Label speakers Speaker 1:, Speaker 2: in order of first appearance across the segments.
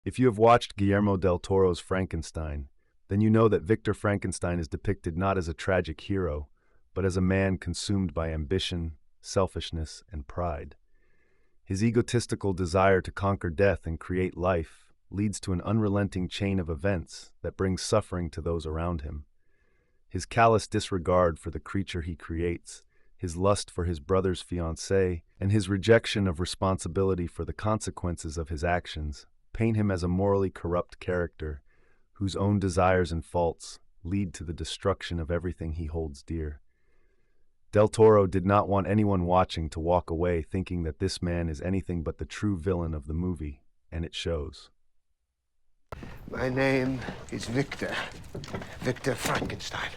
Speaker 1: If you have watched Guillermo del Toro's Frankenstein, then you know that Victor Frankenstein is depicted not as a tragic hero, but as a man consumed by ambition, selfishness, and pride. His egotistical desire to conquer death and create life leads to an unrelenting chain of events that brings suffering to those around him. His callous disregard for the creature he creates, his lust for his brother's fiancée, and his rejection of responsibility for the consequences of his actions paint him as a morally corrupt character whose own desires and faults lead to the destruction of everything he holds dear. Del Toro did not want anyone watching to walk away thinking that this man is anything but the true villain of the movie, and it shows.
Speaker 2: My name is Victor Frankenstein.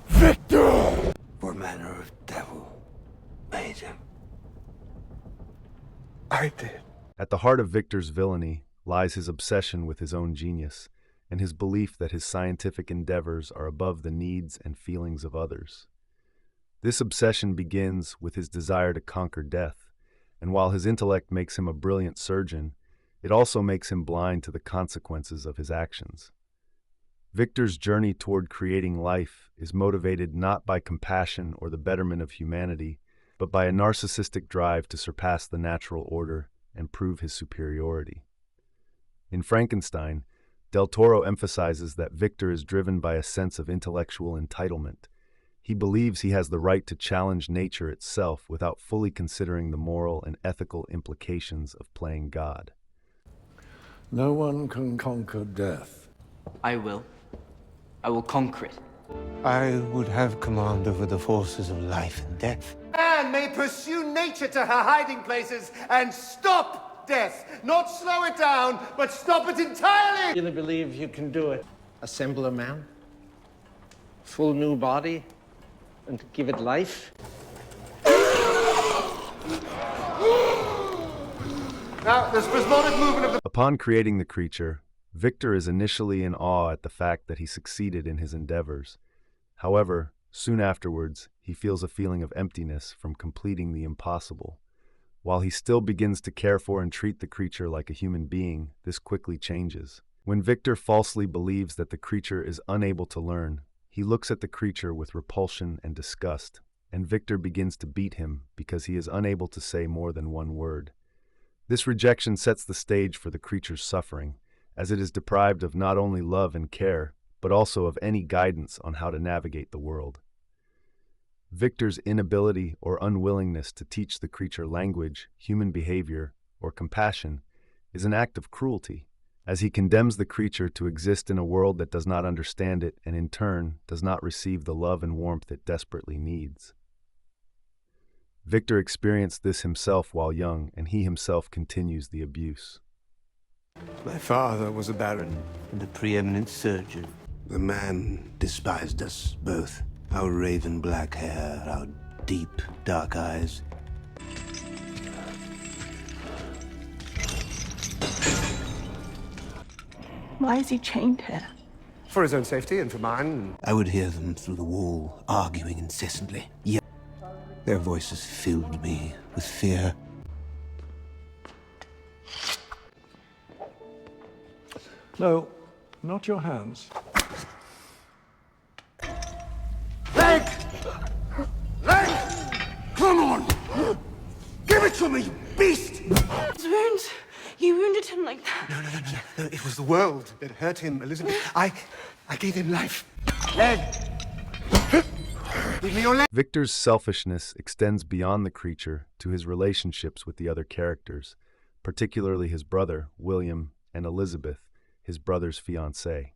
Speaker 2: Victor! What manner of devil made him? I did.
Speaker 1: At the heart of Victor's villainy lies his obsession with his own genius, and his belief that his scientific endeavors are above the needs and feelings of others. This obsession begins with his desire to conquer death, and while his intellect makes him a brilliant surgeon, it also makes him blind to the consequences of his actions. Victor's journey toward creating life is motivated not by compassion or the betterment of humanity, but by a narcissistic drive to surpass the natural order and prove his superiority. In Frankenstein, Del Toro emphasizes that Victor is driven by a sense of intellectual entitlement. He believes he has the right to challenge nature itself without fully considering the moral and ethical implications of playing God.
Speaker 3: No one can conquer death.
Speaker 4: I will. I will conquer it.
Speaker 2: I would have command over the forces of life and death.
Speaker 5: Man may pursue nature to her hiding places and stop death. Not slow it down, but stop it entirely!
Speaker 6: Really believe you can do it. Assemble a man, full new body, and give it life.
Speaker 5: Now, the spasmodic movement of the...
Speaker 1: Upon creating the creature, Victor is initially in awe at the fact that he succeeded in his endeavors. However, soon afterwards, he feels a feeling of emptiness from completing the impossible. While he still begins to care for and treat the creature like a human being, this quickly changes. When Victor falsely believes that the creature is unable to learn, he looks at the creature with repulsion and disgust, and Victor begins to beat him because he is unable to say more than one word. This rejection sets the stage for the creature's suffering, as it is deprived of not only love and care, but also of any guidance on how to navigate the world. Victor's inability or unwillingness to teach the creature language, human behavior, or compassion is an act of cruelty, as he condemns the creature to exist in a world that does not understand it and in turn does not receive the love and warmth it desperately needs. Victor experienced this himself while young, and he himself continues the abuse.
Speaker 2: My father was a baron and a preeminent surgeon. The man despised us both. Our raven black hair, our deep dark eyes.
Speaker 7: Why is he chained here?
Speaker 5: For his own safety and for mine.
Speaker 2: I would hear them through the wall, arguing incessantly. Yet their voices filled me with fear.
Speaker 3: No, not your hands.
Speaker 5: Leg! Leg! Come on! Give it to me, you beast!
Speaker 7: His wounds. You wounded him like that.
Speaker 2: No, it was the world that hurt him, Elizabeth. I gave him life.
Speaker 5: Leg! Give me your leg!
Speaker 1: Victor's selfishness extends beyond the creature to his relationships with the other characters, particularly his brother, William, and Elizabeth, his brother's fiancée.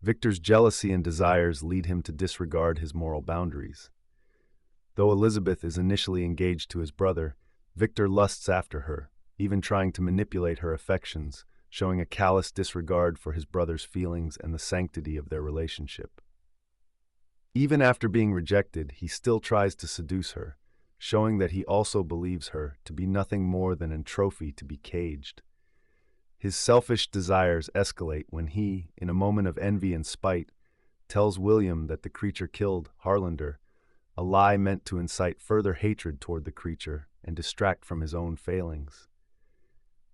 Speaker 1: Victor's jealousy and desires lead him to disregard his moral boundaries. Though Elizabeth is initially engaged to his brother, Victor lusts after her, even trying to manipulate her affections, showing a callous disregard for his brother's feelings and the sanctity of their relationship. Even after being rejected, he still tries to seduce her, showing that he also believes her to be nothing more than a trophy to be caged. His selfish desires escalate when he, in a moment of envy and spite, tells William that the creature killed Harlander, a lie meant to incite further hatred toward the creature and distract from his own failings.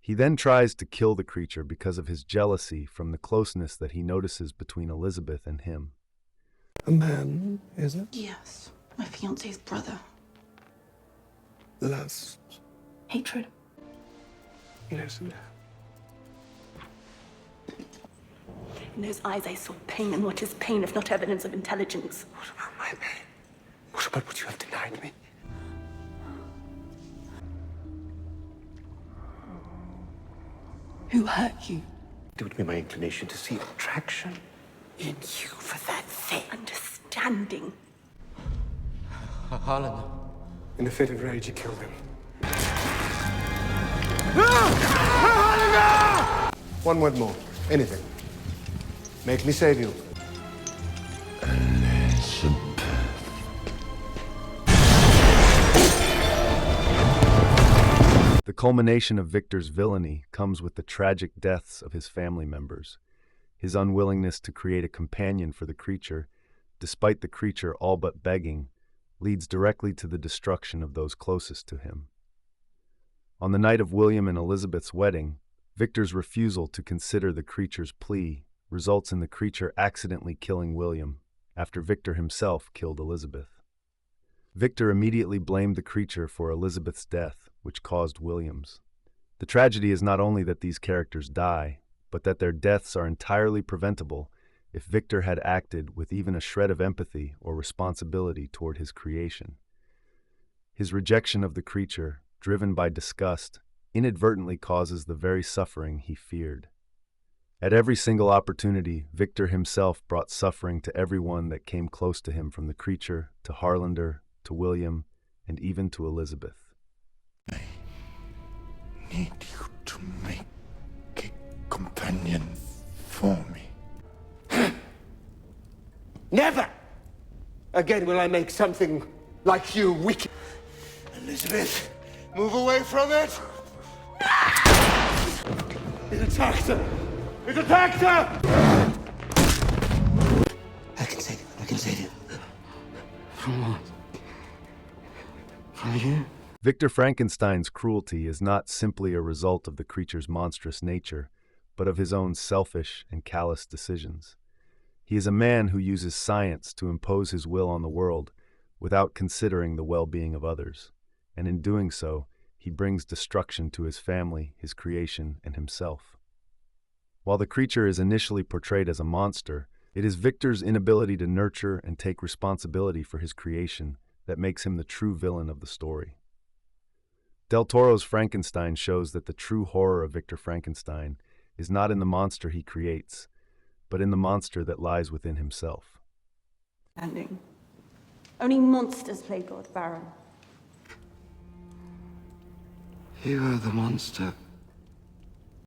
Speaker 1: He then tries to kill the creature because of his jealousy from the closeness that he notices between Elizabeth and him.
Speaker 2: A man, is it?
Speaker 7: Yes, my fiance's brother.
Speaker 2: Lust.
Speaker 7: Hatred.
Speaker 2: Listen.
Speaker 7: In those eyes I saw pain, and what is pain if not evidence of intelligence?
Speaker 2: What about my pain? What about what you have denied me?
Speaker 7: Who hurt you?
Speaker 2: It would be my inclination to see attraction
Speaker 7: In you for that thing. Understanding.
Speaker 6: Harlan.
Speaker 2: In a fit of rage, you killed him. One word more. Anything. Make me save you.
Speaker 1: The culmination of Victor's villainy comes with the tragic deaths of his family members. His unwillingness to create a companion for the creature, despite the creature all but begging, leads directly to the destruction of those closest to him. On the night of William and Elizabeth's wedding, Victor's refusal to consider the creature's plea results in the creature accidentally killing William, after Victor himself killed Elizabeth. Victor immediately blamed the creature for Elizabeth's death, which caused William's. The tragedy is not only that these characters die, but that their deaths are entirely preventable if Victor had acted with even a shred of empathy or responsibility toward his creation. His rejection of the creature, driven by disgust, inadvertently causes the very suffering he feared. At every single opportunity, Victor himself brought suffering to everyone that came close to him, from the creature to Harlander to William and even to Elizabeth.
Speaker 3: I need you to make a companion for me.
Speaker 5: Never again will I make something like you wicked.
Speaker 2: Elizabeth, move away from it!
Speaker 5: It attacked her! It attacked her!
Speaker 2: I can save you. I can save you.
Speaker 6: From what? From you?
Speaker 1: Victor Frankenstein's cruelty is not simply a result of the creature's monstrous nature, but of his own selfish and callous decisions. He is a man who uses science to impose his will on the world without considering the well-being of others, and in doing so, he brings destruction to his family, his creation, and himself. While the creature is initially portrayed as a monster, it is Victor's inability to nurture and take responsibility for his creation that makes him the true villain of the story. Del Toro's Frankenstein shows that the true horror of Victor Frankenstein is not in the monster he creates, but in the monster that lies within himself.
Speaker 7: Standing. Only monsters play God, Baron.
Speaker 6: You are the monster.